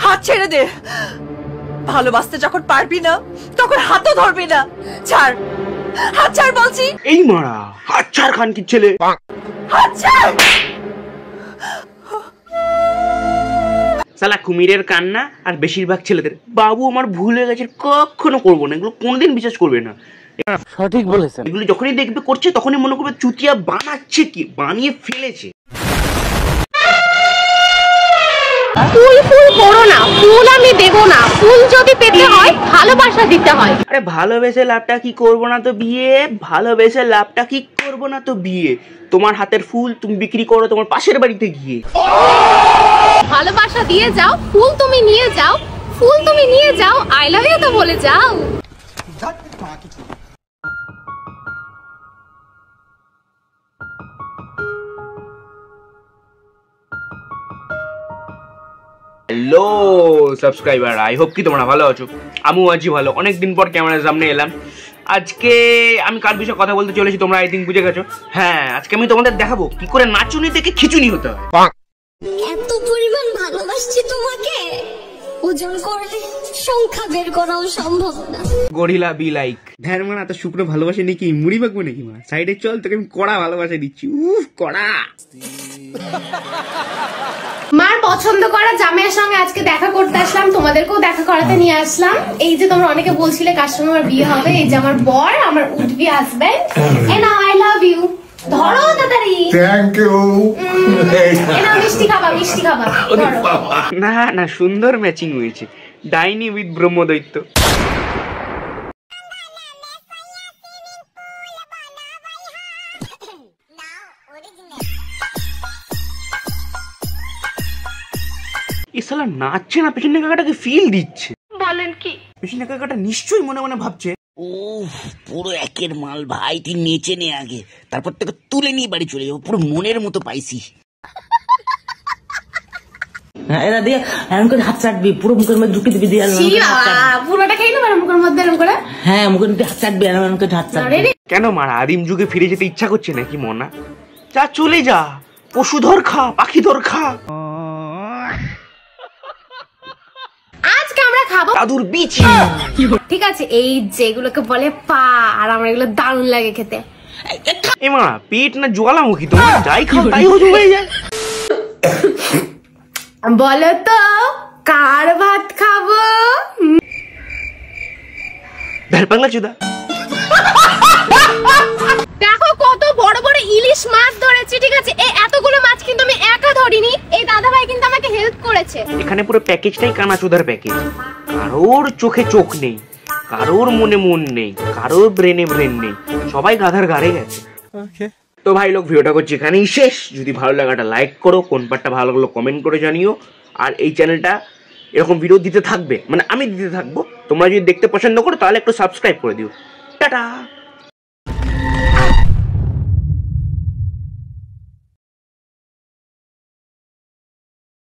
হাত ছেড়ে দে। ভালোবাসতে যখন পারবি না তখন হাতও ধরবি না। ছাড়, হাত ছাড় বলছি। এই মারা, হাত ছাড় খানকির ছেলে, হাত ছাড়। শালা কুমিরের কান্না আর বেশিরভাগ ছেলেদের বাবু আমার ভুল হয়ে গেছে, কখনো করবো না, এগুলো কোনোদিন বিশ্বাস করবে না। সঠিক বলেছেন। এগুলো যখনই দেখবে করছে তখনই মনে করবে চুতিয়া বানাচ্ছে, কি বানিয়ে ফেলেছে। ফুল ফুল করো না, ফুল আমি দেবো না। ফুল যদি পেতে হয় ভালোবাসা দিতে হয়। আরে ভালোবেসে লাভটা কি করবো না তো বিয়ে, ভালোবেসে লাভটা কি করবো না তো বিয়ে। তোমার হাতের ফুল তুমি বিক্রি করো তোমার পাশের বাড়িতে গিয়ে। ভালোবাসা দিয়ে যাও, ফুল তুমি নিয়ে যাও, ফুল তুমি নিয়ে যাও, আই লাভ ইউ তো বলে যাও। হ্যালো সাবস্ক্রাইবার, আই হোপ কি তোমরা ভালো আছো। আমিও আছি ভালো, অনেকদিন পর ক্যামেরার সামনে এলাম। আজকে আমি কার বিষয়ে কথা বলতে চলেছি তোমরা আই থিঙ্ক বুঝে গেছো। হ্যাঁ, আজকে আমি তোমাদের দেখাবো কি করে নাচুনি থেকে খিচুনি হতে হয়। এত পরিমাণ ভালোবাসছি তোমাকে, ওজন করলে সংখ্যা বের করাও সম্ভব না। গরিলা বি লাইক ধ্যান মানে এত শুকনো ভালোবাসে নাকি মুড়ি মাখবো নাকি মা, সাইডে চল তোকে আমি কড়া ভালোবাসা দিচ্ছি। উফ কড়া। মার পছন্দ করা জামাইয়ের সঙ্গে আজকে দেখা করতে আসলাম, তোমাদেরকেও দেখা করাতে নিয়ে আসলাম। এই যে তোমরা অনেকে বলছিলে কার সঙ্গে আমার বিয়ে হবে, এই যে আমার বর, আমার উঠবি হাজবেন্ড। এ নাও আই লাভ ইউ, ধরো তাড়াতাড়ি। Thank you. এ নাও মিষ্টি খাবা, মিষ্টি খাবা। না না, সুন্দর ম্যাচিং হয়েছে, ডাইনি উইথ ব্রহ্মদৈত্য। শালা নাচছে না, পেছনে কাকাটাকে ফিল দিচ্ছে। বলেন কি? পেছনে কাকাটা নিশ্চয়ই মনে মনে ভাবছে, ও পুরো একের মাল ভাই, তুই নেচে নে আগে, তারপর তোকে তুলে নিয়ে বাড়ি চলে যাবো, পুরো মনের মতো পাইছি। এরা দিয়ে এরকম করে হাত চাটবি, পুরো মুখের মধ্যে ঢুকে দিবি, দিয়ে পুরোটা খেয়ে নেবে মুখের মধ্যে এরকম করে। হ্যাঁ, মুখের মধ্যে হাত চাটবি, এরকম করে হাত চাটবি। কেন মারা আদিম যুগে ফিরে যেতে ইচ্ছা করছে নাকি মনা? যা চলে যা, পশু ধর খা, পাখি ধর খা। আজকে আমরা খাবো দাদুর বিচি। ঠিক আছে, এই যেগুলোকে বলে পা, আর আমার এগুলো দারুণ লাগে খেতে। এ মা পেট না জ্বালামুখী, তোমার যাই খাও তাই হজম হয়ে যায়। বলো তো কার ভাত খাবো? ভেলপাংলা চুদা। দেখো কত বড় বড় ইলিশ মাছ ধরেছি, ঠিক আছে? এই এতগুলো মাছ কিন্তু আমি একা ধরিনি, এই দাদা ভাই কিন্তু আমাকে হেল্প করেছে। এখানে পুরো প্যাকেজটাই কানাচুদার প্যাকেজ। কারোর চোখে চোখ নেই, কারোর মনে মন নেই, কারোর ব্রেনে ব্রেন নেই, সবাই গাধার গাড়ে গেছে। তো ভাই লোক ভিডিওটা করছি এখানেই শেষ। যদি ভালো লাগাটা লাইক করো, কোন পার্টটা ভালো লাগলো কমেন্ট করে জানিও। আর এই চ্যানেলটা এরকম ভিডিও দিতে থাকবে, মানে আমি দিতে থাকবো। তোমরা যদি দেখতে পছন্দ করো তাহলে একটু সাবস্ক্রাইব করে দিও। টাটা।